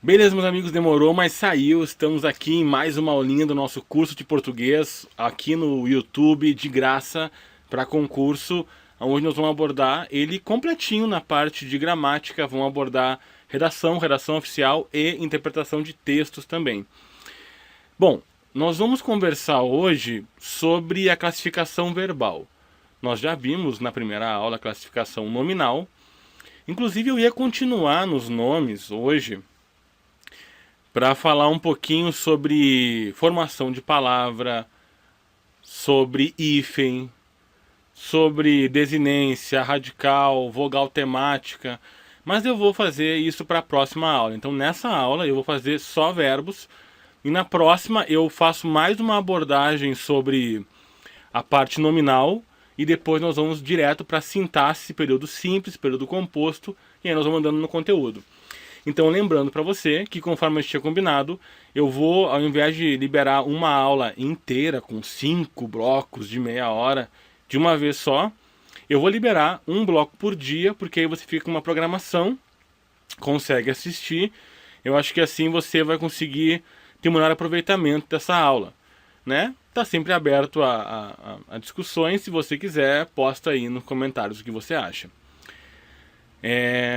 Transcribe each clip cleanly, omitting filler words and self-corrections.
Beleza, meus amigos, demorou, mas saiu. Estamos aqui em mais uma aulinha do nosso curso de português aqui no YouTube, de graça, para concurso, onde nós vamos abordar ele completinho na parte de gramática. Vamos abordar redação, redação oficial e interpretação de textos também. Bom, nós vamos conversar hoje sobre a classificação verbal. Nós já vimos na primeira aula a classificação nominal. Inclusive, eu ia continuar nos nomes hoje para falar um pouquinho sobre formação de palavra, sobre hífen, sobre desinência, radical, vogal temática, mas eu vou fazer isso para a próxima aula. Então nessa aula eu vou fazer só verbos e na próxima eu faço mais uma abordagem sobre a parte nominal e depois nós vamos direto para sintaxe, período simples, período composto e aí nós vamos andando no conteúdo. Então, lembrando para você que, conforme a gente tinha combinado, eu vou, ao invés de liberar uma aula inteira com 5 blocos de meia hora de uma vez só, eu vou liberar um bloco por dia, porque aí você fica com uma programação, consegue assistir. Eu acho que assim você vai conseguir ter um maior aproveitamento dessa aula, né? Tá sempre aberto a discussões. Se você quiser, posta aí nos comentários o que você acha.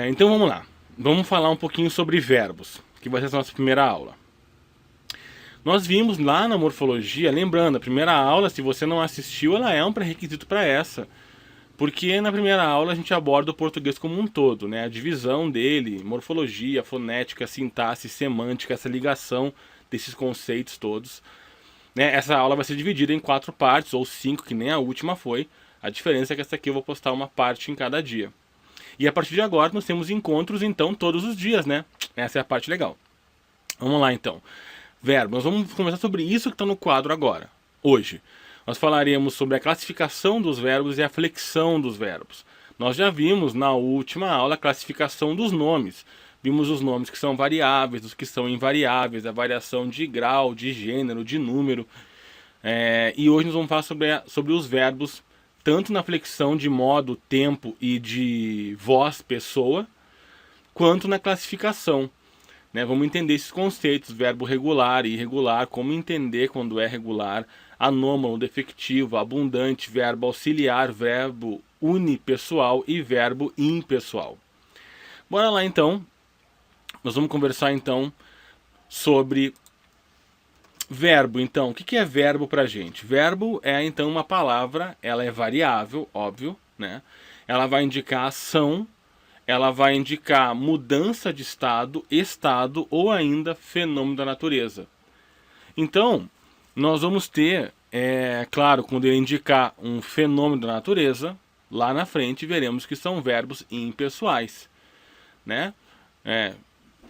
Então vamos lá. Vamos falar um pouquinho sobre verbos, que vai ser a nossa primeira aula. Nós vimos lá na morfologia, lembrando, a primeira aula, se você não assistiu, ela é um pré-requisito para essa. Porque na primeira aula a gente aborda o português como um todo, né? A divisão dele, morfologia, fonética, sintaxe, semântica, essa ligação desses conceitos todos. Né? Essa aula vai ser dividida em 4 partes, ou 5, que nem a última foi. A diferença é que essa aqui eu vou postar uma parte em cada dia. E a partir de agora nós temos encontros, então, todos os dias, né? Essa é a parte legal. Vamos lá, então. Verbo. Nós vamos conversar sobre isso que está no quadro agora, hoje. Nós falaremos sobre a classificação dos verbos e a flexão dos verbos. Nós já vimos na última aula a classificação dos nomes. Vimos os nomes que são variáveis, os que são invariáveis, a variação de grau, de gênero, de número. E hoje nós vamos falar sobre os verbos, tanto na flexão de modo, tempo e de voz, pessoa, quanto na classificação. Né? Vamos entender esses conceitos, verbo regular e irregular, como entender quando é regular, anômalo, defectivo, abundante, verbo auxiliar, verbo unipessoal e verbo impessoal. Bora lá então, nós vamos conversar então sobre verbo. Então, o que é verbo pra gente? Verbo é então uma palavra, ela é variável, óbvio, né? Ela vai indicar ação, ela vai indicar mudança de estado ou ainda fenômeno da natureza. Então, nós vamos ter, claro, quando ele indicar um fenômeno da natureza, lá na frente veremos que são verbos impessoais, né?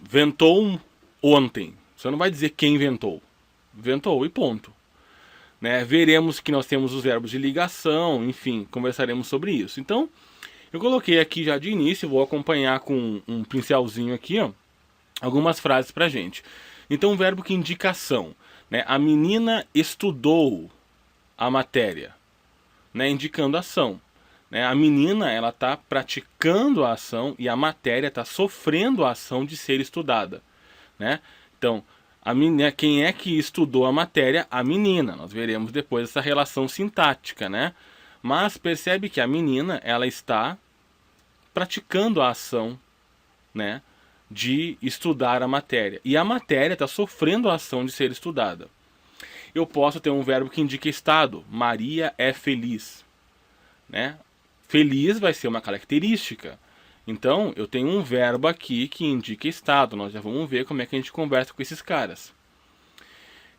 Ventou ontem. Você não vai dizer quem ventou. Ventou e ponto. Né? Veremos que nós temos os verbos de ligação, enfim, conversaremos sobre isso. Então, eu coloquei aqui já de início, vou acompanhar com um pincelzinho aqui, ó, algumas frases pra gente. Então, um verbo que indica ação. Né? A menina estudou a matéria, né? Indicando ação. Né? A menina ela está praticando a ação e a matéria está sofrendo a ação de ser estudada. Né? Então, a menina, quem é que estudou a matéria? A menina. Nós veremos depois essa relação sintática, né? Mas percebe que a menina ela está praticando a ação, né, de estudar a matéria. E a matéria está sofrendo a ação de ser estudada. Eu posso ter um verbo que indica estado. Maria é feliz. Né? Feliz vai ser uma característica. Então, eu tenho um verbo aqui que indica estado. Nós já vamos ver como é que a gente conversa com esses caras.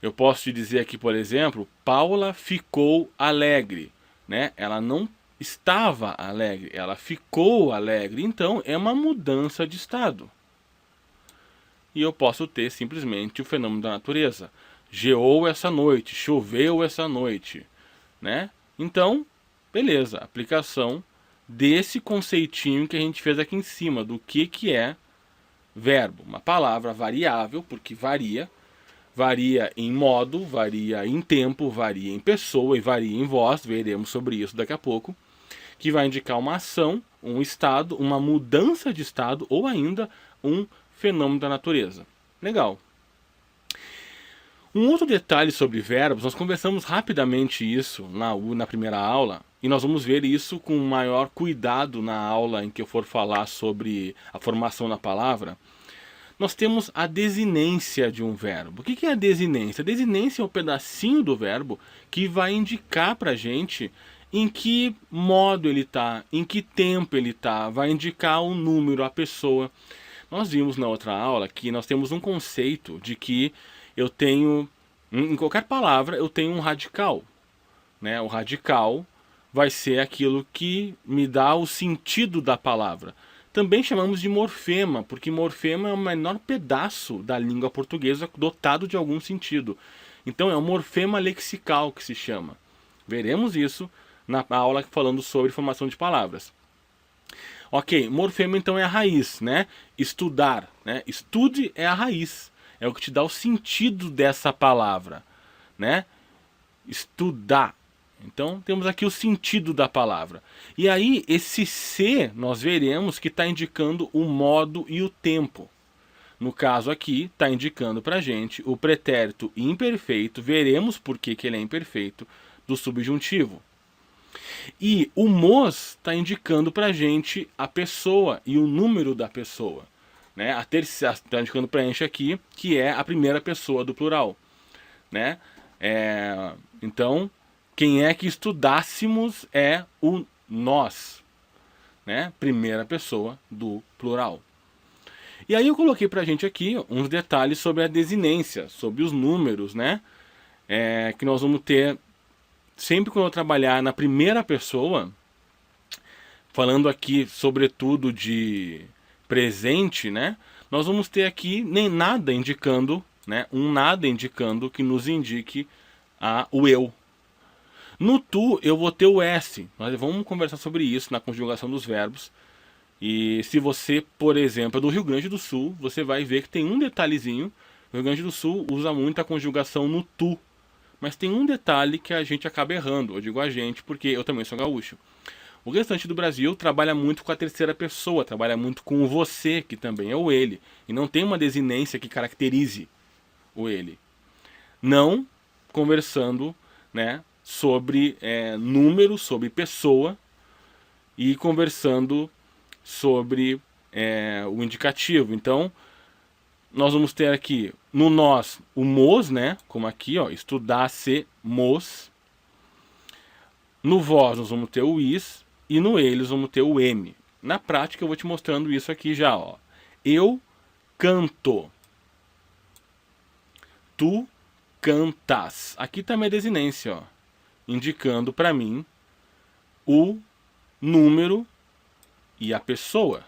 Eu posso te dizer aqui, por exemplo, Paula ficou alegre. Né? Ela não estava alegre, ela ficou alegre. Então, é uma mudança de estado. E eu posso ter simplesmente o fenômeno da natureza. Geou essa noite, choveu essa noite. Né? Então, beleza, aplicação desse conceitinho que a gente fez aqui em cima, do que é verbo. Uma palavra variável, porque varia em modo, varia em tempo, varia em pessoa e varia em voz, veremos sobre isso daqui a pouco, que vai indicar uma ação, um estado, uma mudança de estado ou ainda um fenômeno da natureza. Legal. Um outro detalhe sobre verbos, nós conversamos rapidamente isso na primeira aula, e nós vamos ver isso com maior cuidado na aula em que eu for falar sobre a formação da palavra. Nós temos a desinência de um verbo. O que é a desinência? A desinência é um pedacinho do verbo que vai indicar para a gente em que modo ele está, em que tempo ele está, vai indicar o número, a pessoa. Nós vimos na outra aula que nós temos um conceito de que eu tenho, em qualquer palavra, eu tenho um radical, né? O radical vai ser aquilo que me dá o sentido da palavra. Também chamamos de morfema, porque morfema é o menor pedaço da língua portuguesa dotado de algum sentido. Então é o morfema lexical que se chama. Veremos isso na aula falando sobre formação de palavras. Ok, morfema então é a raiz, né? Estudar, né? Estude é a raiz, é o que te dá o sentido dessa palavra, né? Estudar. Então temos aqui o sentido da palavra. E aí esse ser nós veremos que está indicando o modo e o tempo. No caso aqui está indicando para a gente o pretérito imperfeito, veremos por que ele é imperfeito, do subjuntivo. E o mos está indicando para a gente a pessoa e o número da pessoa, né? A terceira está indicando para a gente aqui que é a primeira pessoa do plural, né? Então, quem é que estudássemos é o nós, né? Primeira pessoa do plural. E aí eu coloquei pra gente aqui uns detalhes sobre a desinência, sobre os números, né? Que nós vamos ter sempre quando eu trabalhar na primeira pessoa, falando aqui sobretudo de presente, né? Nós vamos ter aqui nem nada indicando, né? Um nada indicando que nos indique o eu. No tu eu vou ter o S. Nós vamos conversar sobre isso na conjugação dos verbos. E se você, por exemplo, é do Rio Grande do Sul, você vai ver que tem um detalhezinho. O Rio Grande do Sul usa muito a conjugação no tu. Mas tem um detalhe que a gente acaba errando. Eu digo a gente porque eu também sou gaúcho. O restante do Brasil trabalha muito com a terceira pessoa, trabalha muito com o você, que também é o ele. E não tem uma desinência que caracterize o ele. Não conversando, né, sobre número, sobre pessoa, e conversando sobre o indicativo. Então, nós vamos ter aqui no nós o mos, né? Como aqui, ó, estudassemos. No vós nós vamos ter o is e no eles vamos ter o m. Na prática eu vou te mostrando isso aqui já, ó. Eu canto. Tu cantas. Aqui tá minha desinência, ó, indicando para mim o número e a pessoa.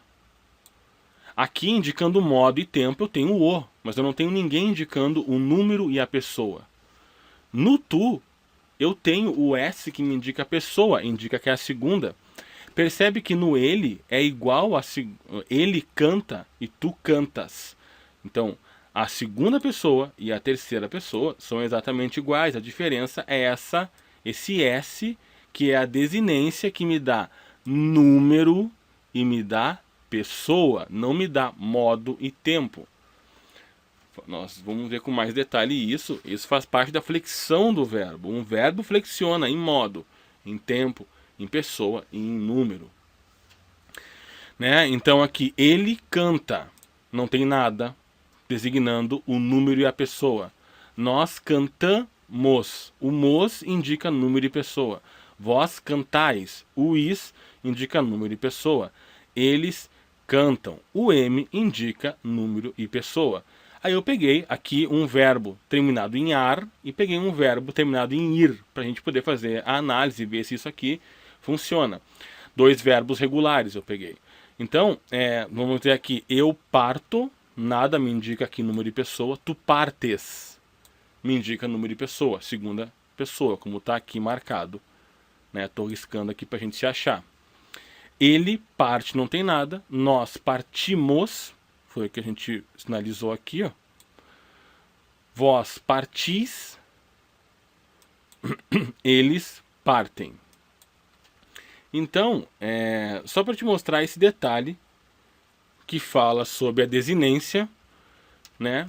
Aqui, indicando modo e tempo, eu tenho o, mas eu não tenho ninguém indicando o número e a pessoa. No tu, eu tenho o S que me indica a pessoa, indica que é a segunda. Percebe que no ele é igual a ele canta e tu cantas. Então, a segunda pessoa e a terceira pessoa são exatamente iguais. A diferença é esse S, que é a desinência que me dá número e me dá pessoa, não me dá modo e tempo. Nós vamos ver com mais detalhe isso. Isso faz parte da flexão do verbo. Um verbo flexiona em modo, em tempo, em pessoa e em número. Né? Então aqui, ele canta. Não tem nada designando o número e a pessoa. Nós cantamos. O mos indica número e pessoa. Vós cantais. O is indica número e pessoa. Eles cantam. O M indica número e pessoa. Aí eu peguei aqui um verbo terminado em ar e peguei um verbo terminado em ir, para a gente poder fazer a análise e ver se isso aqui funciona. Dois verbos regulares eu peguei. Então, vamos ter aqui, eu parto, nada me indica aqui número e pessoa. Tu partes, me indica número e pessoa, segunda pessoa, como está aqui marcado. Estou riscando aqui para a gente se achar. Ele parte, não tem nada. Nós partimos, foi o que a gente sinalizou aqui, ó. Vós partis, eles partem. Então, só para te mostrar esse detalhe que fala sobre a desinência, né?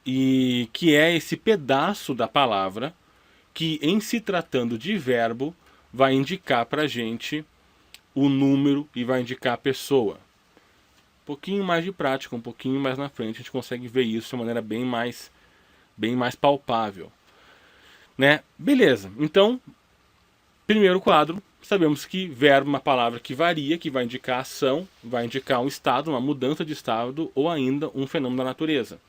e que é esse pedaço da palavra que, em se tratando de verbo, vai indicar para a gente o número e vai indicar a pessoa. Um pouquinho mais de prática, um pouquinho mais na frente, a gente consegue ver isso de uma maneira bem mais palpável. Né? Beleza, então, primeiro quadro, sabemos que verbo é uma palavra que varia, que vai indicar ação, vai indicar um estado, uma mudança de estado ou ainda um fenômeno da natureza.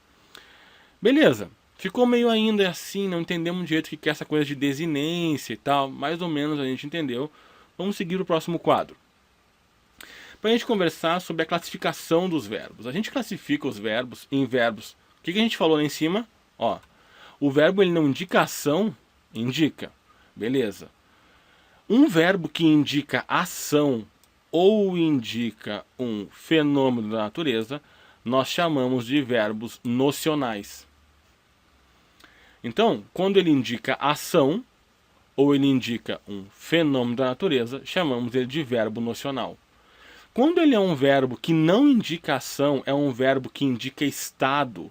Beleza, ficou meio ainda assim, não entendemos direito o que é essa coisa de desinência e tal, mais ou menos a gente entendeu. Vamos seguir o próximo quadro. Para a gente conversar sobre a classificação dos verbos. A gente classifica os verbos em verbos. O que a gente falou lá em cima? Ó, o verbo ele não indica ação, indica. Beleza. Um verbo que indica ação ou indica um fenômeno da natureza, nós chamamos de verbos nocionais. Então, quando ele indica ação ou ele indica um fenômeno da natureza, chamamos ele de verbo nocional. Quando ele é um verbo que não indica ação, é um verbo que indica estado,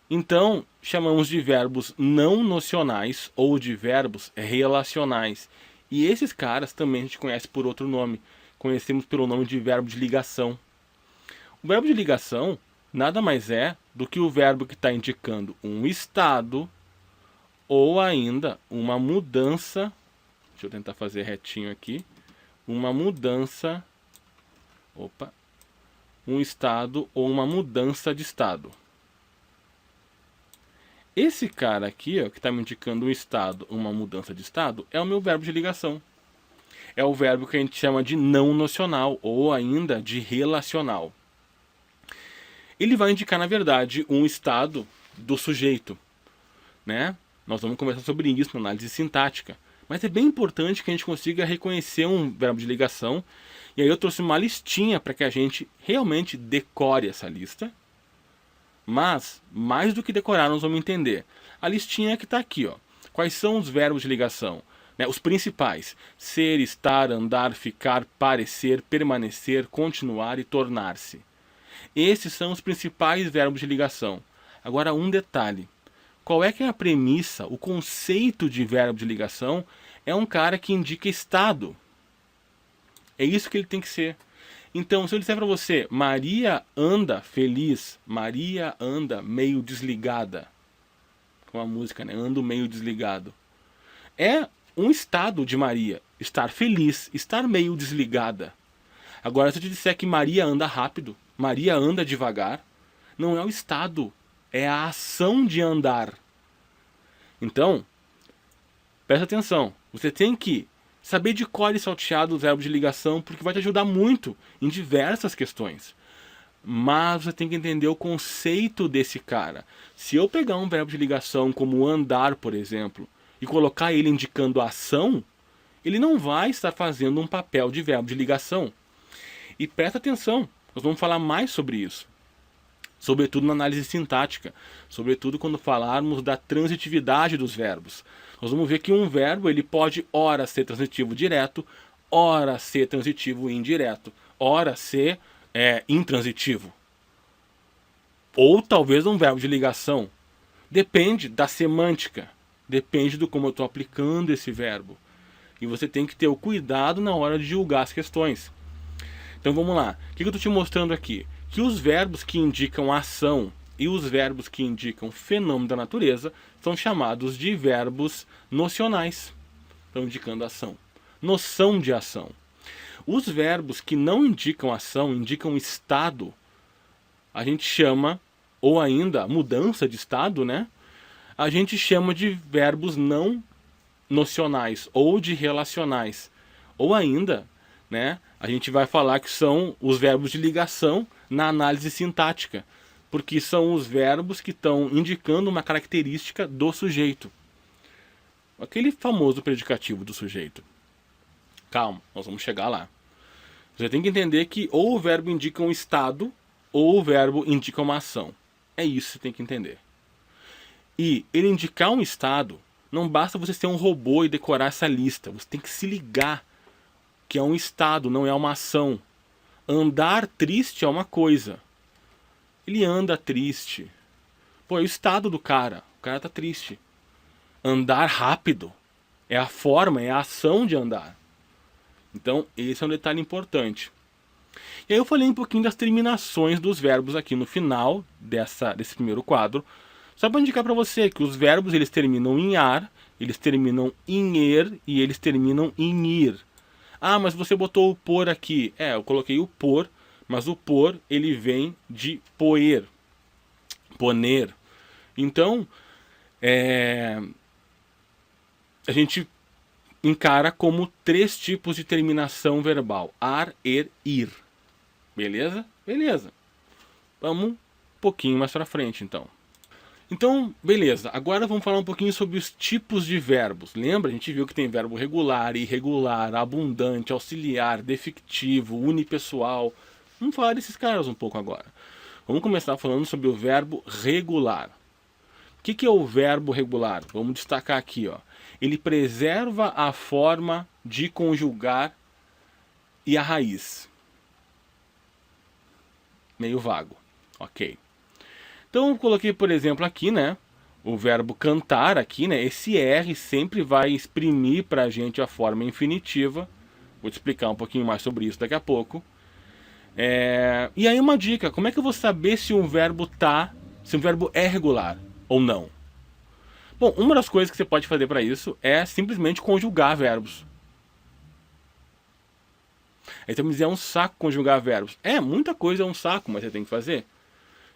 então chamamos de verbos não nocionais ou de verbos relacionais. E esses caras também a gente conhece por outro nome. Conhecemos pelo nome de verbo de ligação. O verbo de ligação nada mais é do que o verbo que está indicando um estado ou ainda uma mudança. Deixa eu tentar fazer retinho aqui. Uma mudança. Um estado ou uma mudança de estado. Esse cara aqui, ó, que está me indicando um estado, uma mudança de estado, é o meu verbo de ligação. É o verbo que a gente chama de não nocional ou ainda de relacional. Ele vai indicar, na verdade, um estado do sujeito, né? Nós vamos conversar sobre isso na análise sintática. Mas é bem importante que a gente consiga reconhecer um verbo de ligação. E aí eu trouxe uma listinha para que a gente realmente decore essa lista. Mas, mais do que decorar, nós vamos entender. A listinha que está aqui, ó. Quais são os verbos de ligação? Né, os principais. Ser, estar, andar, ficar, parecer, permanecer, continuar e tornar-se. Esses são os principais verbos de ligação. Agora, um detalhe. Qual é que é a premissa, o conceito de verbo de ligação? É um cara que indica estado. É isso que ele tem que ser. Então, se eu disser para você, Maria anda feliz, Maria anda meio desligada. Com a música, né? Ando meio desligado. É um estado de Maria. Estar feliz, estar meio desligada. Agora, se eu te disser que Maria anda rápido, Maria anda devagar, não é o estado, é a ação de andar. Então, presta atenção. Você tem que saber de cor e salteado os verbos de ligação, porque vai te ajudar muito em diversas questões. Mas você tem que entender o conceito desse cara. Se eu pegar um verbo de ligação como andar, por exemplo, e colocar ele indicando ação, ele não vai estar fazendo um papel de verbo de ligação. E presta atenção, nós vamos falar mais sobre isso. Sobretudo na análise sintática, sobretudo quando falarmos da transitividade dos verbos. Nós vamos ver que um verbo ele pode ora ser transitivo direto, ora ser transitivo indireto, ora ser intransitivo. Ou talvez um verbo de ligação. Depende da semântica, depende do como eu estou aplicando esse verbo. E você tem que ter o cuidado na hora de julgar as questões. Então vamos lá, o que eu estou te mostrando aqui? Que os verbos que indicam ação e os verbos que indicam fenômeno da natureza são chamados de verbos nocionais. Estão indicando ação. Noção de ação. Os verbos que não indicam ação, indicam estado, a gente chama, ou ainda mudança de estado, né? A gente chama de verbos não nocionais ou de relacionais. Ou ainda, né? A gente vai falar que são os verbos de ligação na análise sintática, porque são os verbos que estão indicando uma característica do sujeito. Aquele famoso predicativo do sujeito. Calma, nós vamos chegar lá. Você tem que entender que ou o verbo indica um estado, ou o verbo indica uma ação. É isso que você tem que entender. E ele indicar um estado, não basta você ser um robô e decorar essa lista. Você tem que se ligar que é um estado, não é uma ação. Andar triste é uma coisa. Ele anda triste. Pô, é o estado do cara. O cara tá triste. Andar rápido é a forma, é a ação de andar. Então, esse é um detalhe importante. E aí eu falei um pouquinho das terminações dos verbos aqui no final desse primeiro quadro. Só para indicar para você que os verbos eles terminam em ar, eles terminam em er e eles terminam em ir. Ah, mas você botou o por aqui. É, eu coloquei o por, mas o por ele vem de poer, poner. Então, a gente encara como 3 tipos de terminação verbal: ar, er, ir. Beleza? Beleza. Vamos um pouquinho mais pra frente, então. Então, beleza. Agora vamos falar um pouquinho sobre os tipos de verbos. Lembra? A gente viu que tem verbo regular, irregular, abundante, auxiliar, defectivo, unipessoal. Vamos falar desses caras um pouco agora. Vamos começar falando sobre o verbo regular. O que é o verbo regular? Vamos destacar aqui, ó. Ele preserva a forma de conjugar e a raiz. Meio vago. Ok. Então eu coloquei, por exemplo, aqui, né? O verbo cantar aqui, né? Esse R sempre vai exprimir pra gente a forma infinitiva. Vou te explicar um pouquinho mais sobre isso daqui a pouco. E aí uma dica, como é que eu vou saber se um verbo é regular ou não? Bom, uma das coisas que você pode fazer para isso é simplesmente conjugar verbos. Aí você me diz, é um saco conjugar verbos. Muita coisa é um saco, mas você tem que fazer.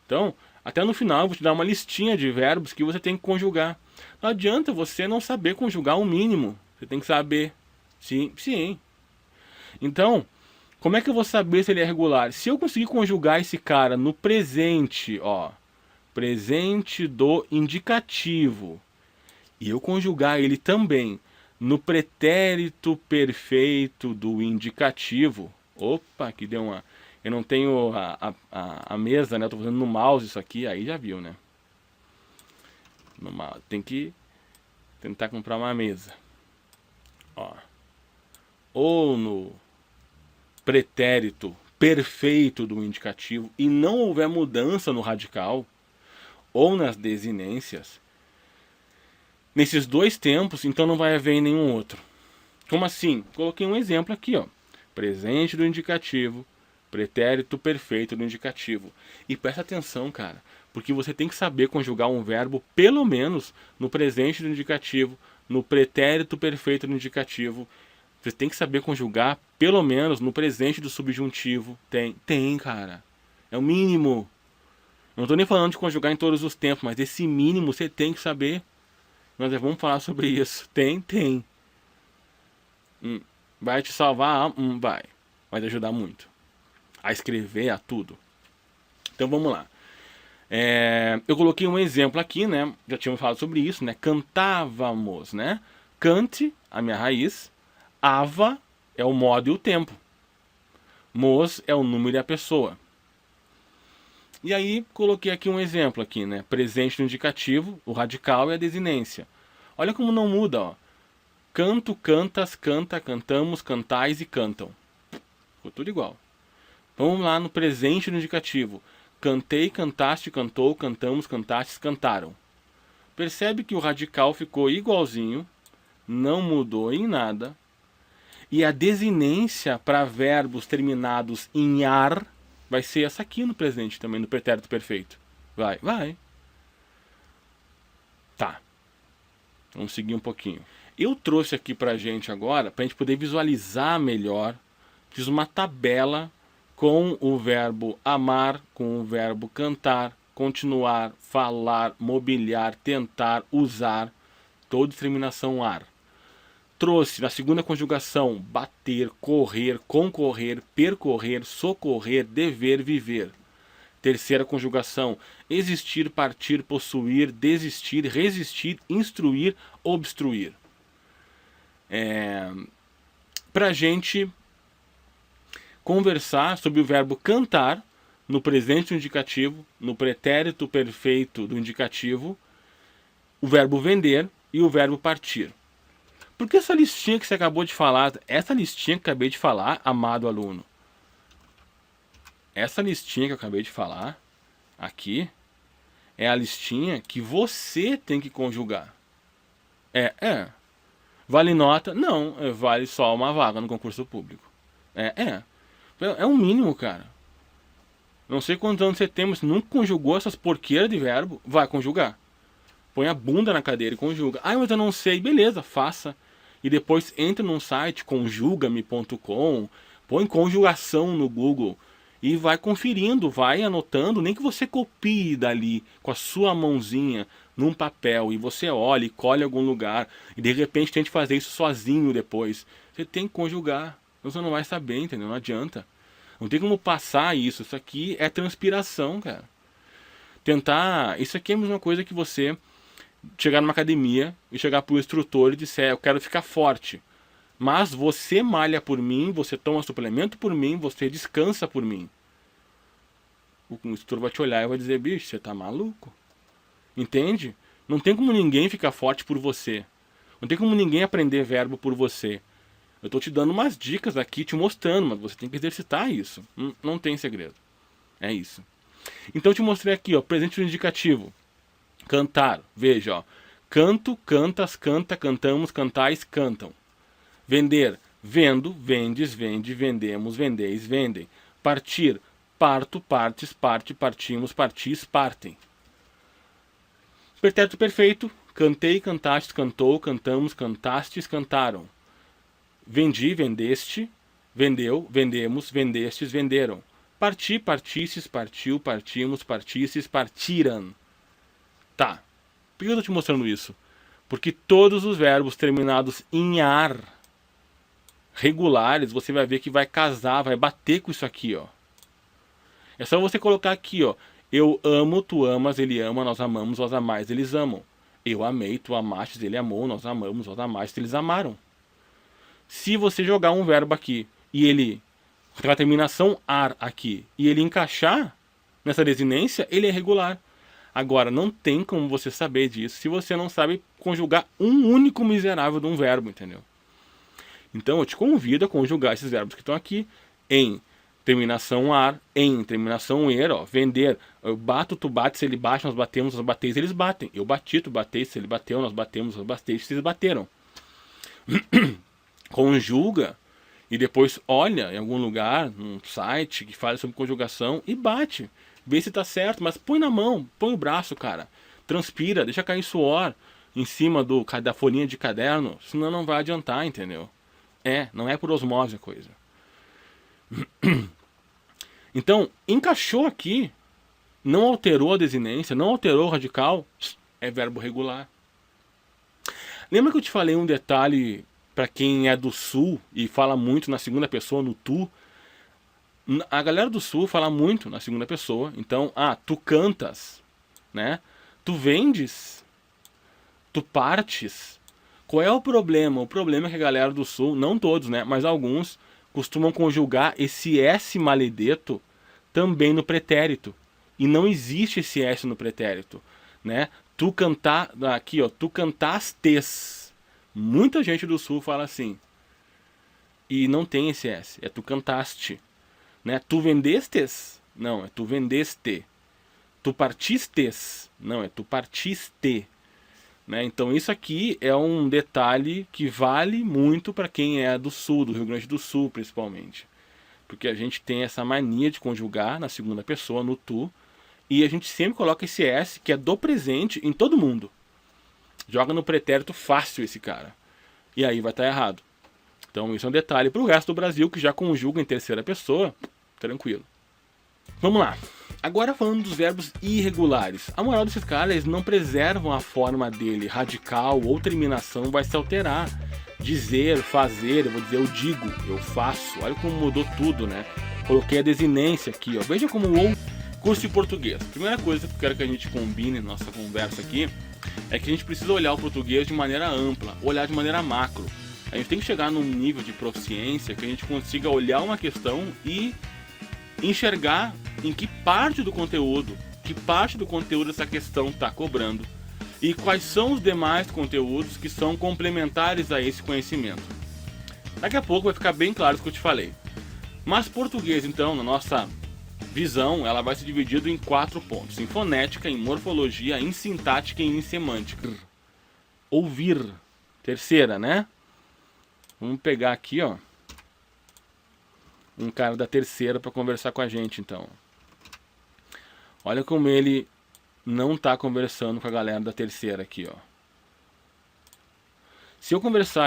Então, até no final eu vou te dar uma listinha de verbos que você tem que conjugar. Não adianta você não saber conjugar o mínimo. Você tem que saber. Sim. Então, como é que eu vou saber se ele é regular? Se eu conseguir conjugar esse cara no presente, ó, presente do indicativo, e eu conjugar ele também no pretérito perfeito do indicativo, opa, que deu uma... Eu não tenho a mesa, né? Eu tô fazendo no mouse isso aqui, aí já viu, né? Tem que tentar comprar uma mesa. Ó. Ou no pretérito perfeito do indicativo e não houver mudança no radical ou nas desinências, nesses dois tempos, então não vai haver em nenhum outro. Como assim? Coloquei um exemplo aqui, ó. Presente do indicativo, pretérito perfeito do indicativo. E presta atenção, cara, porque você tem que saber conjugar um verbo pelo menos no presente do indicativo, no pretérito perfeito do indicativo. Você tem que saber conjugar pelo menos no presente do subjuntivo. Tem, cara. É o mínimo. Eu não tô nem falando de conjugar em todos os tempos, mas esse mínimo você tem que saber. Nós vamos falar sobre isso. Tem. Vai te salvar? Vai. Vai te ajudar muito a escrever, a tudo. Então vamos lá. Eu coloquei um exemplo aqui, né? Já tínhamos falado sobre isso, né? Cantávamos, né? Cante, a minha raiz. Ava é o modo e o tempo. Mos é o número e a pessoa. E aí coloquei aqui um exemplo aqui, né? Presente no indicativo, o radical e a desinência. Olha como não muda, ó. Canto, cantas, canta, cantamos, cantais e cantam. Ficou tudo igual. Vamos lá no presente no indicativo. Cantei, cantaste, cantou, cantamos, cantastes, cantaram. Percebe que o radical ficou igualzinho, não mudou em nada. E a desinência para verbos terminados em ar vai ser essa aqui no presente também, no pretérito perfeito. Vai. Tá. Vamos seguir um pouquinho. Eu trouxe aqui pra gente agora, pra gente poder visualizar melhor, fiz uma tabela com o verbo amar, com o verbo cantar, continuar, falar, mobiliar, tentar, usar, toda terminação ar. Trouxe na segunda conjugação bater, correr, concorrer, percorrer, socorrer, dever, viver. Terceira conjugação existir, partir, possuir, desistir, resistir, instruir, obstruir. Pra gente conversar sobre o verbo cantar no presente do indicativo, no pretérito perfeito do indicativo, o verbo vender e o verbo partir. Porque essa listinha que você acabou de falar, essa listinha que eu acabei de falar, amado aluno, essa listinha que eu acabei de falar aqui É a listinha que você tem que conjugar. Vale nota? Não, vale só uma vaga no concurso público. É um mínimo, cara. Não sei quantos anos você tem, mas nunca conjugou essas porqueiras de verbo, vai conjugar. Põe a bunda na cadeira e conjuga. Ah, mas eu não sei. Beleza, faça. E depois entra num site, conjugame.com, põe conjugação no Google e vai conferindo, vai anotando, nem que você copie dali com a sua mãozinha num papel e você olhe, colhe em algum lugar e de repente tente fazer isso sozinho depois. Você tem que conjugar, você não vai saber, entendeu? Não adianta. Não tem como passar isso. Isso aqui é transpiração, cara. Tentar... Isso aqui é a mesma coisa que você chegar numa academia e chegar pro instrutor e disser, eu quero ficar forte. Mas você malha por mim, você toma suplemento por mim, você descansa por mim. O instrutor vai te olhar e vai dizer, bicho, você tá maluco? Entende? Não tem como ninguém ficar forte por você. Não tem como ninguém aprender verbo por você. Eu tô te dando umas dicas aqui, te mostrando, mas você tem que exercitar isso. Não tem segredo. É isso. Então eu te mostrei aqui, ó, presente no indicativo. Cantar, veja, ó. Canto, cantas, canta, cantamos, cantais, cantam. Vender, vendo, vendes, vende, vendemos, vendeis, vendem. Partir, parto, partes, parte, partimos, partis, partem. Pretérito perfeito, cantei, cantaste, cantou, cantamos, cantastes, cantaram. Vendi, vendeste, vendeu, vendemos, vendestes, venderam. Parti, partistes, partiu, partimos, partistes, partiram. Tá. Por que eu tô te mostrando isso? Porque todos os verbos terminados em ar regulares, você vai ver que vai casar, vai bater com isso aqui, ó. É só você colocar aqui, ó. Eu amo, tu amas, ele ama, nós amamos, vós amais, eles amam. Eu amei, tu amastes, ele amou, nós amamos, vós amastes, eles amaram. Se você jogar um verbo aqui e ele tem a terminação ar aqui e ele encaixar nessa desinência, ele é regular. Agora, não tem como você saber disso se você não sabe conjugar um único miserável de um verbo, entendeu? Então eu te convido a conjugar esses verbos que estão aqui em terminação ar, em terminação er, ó, vender. Eu bato, tu bates, ele bate, nós batemos, nós bateis, eles batem. Eu bati, tu bateis, ele bateu, nós batemos, nós bateis, eles bateram. Conjuga e depois olha em algum lugar, num site que fala sobre conjugação e bate. Vê se tá certo, mas põe na mão, põe o braço, cara. Transpira, deixa cair suor em cima da folhinha de caderno, senão não vai adiantar, entendeu? Não é por osmose a coisa. Então, encaixou aqui, não alterou a desinência, não alterou o radical, é verbo regular. Lembra que eu te falei um detalhe para quem é do sul e fala muito na segunda pessoa, no tu? A galera do sul fala muito na segunda pessoa. Então, tu cantas, né? Tu vendes, tu partes. Qual é o problema? O problema é que a galera do sul, não todos, né? Mas alguns costumam conjugar esse S maledeto também no pretérito. E não existe esse S no pretérito, né? Tu cantar, aqui ó, tu cantastes. Muita gente do sul fala assim. E não tem esse S, é tu cantaste. Né? Tu vendestes? Não, é tu vendeste. Tu partistes? Não, é tu partiste. Né? Então isso aqui é um detalhe que vale muito para quem é do sul, do Rio Grande do Sul principalmente. Porque a gente tem essa mania de conjugar na segunda pessoa, no tu, e a gente sempre coloca esse S, que é do presente, em todo mundo. Joga no pretérito fácil esse cara. E aí vai estar errado. Então isso é um detalhe para o resto do Brasil que já conjuga em terceira pessoa, tranquilo. Vamos lá. Agora falando dos verbos irregulares. A moral desses caras, eles não preservam a forma dele, radical ou terminação vai se alterar. Dizer, fazer, eu vou dizer eu digo, eu faço. Olha como mudou tudo, né? Coloquei a desinência aqui, ó. Veja como o curso de português. Primeira coisa que eu quero que a gente combine na nossa conversa aqui é que a gente precisa olhar o português de maneira ampla, olhar de maneira macro. A gente tem que chegar num nível de proficiência que a gente consiga olhar uma questão e enxergar em que parte do conteúdo essa questão está cobrando e quais são os demais conteúdos que são complementares a esse conhecimento. Daqui a pouco vai ficar bem claro o que eu te falei. Mas português, então, na nossa visão, ela vai ser dividida em 4 pontos: em fonética, em morfologia, em sintática e em semântica. Ouvir, terceira, né? Vamos pegar aqui, ó, um cara da terceira para conversar com a gente, então. Olha como ele não tá conversando com a galera da terceira aqui, ó. Se eu conversar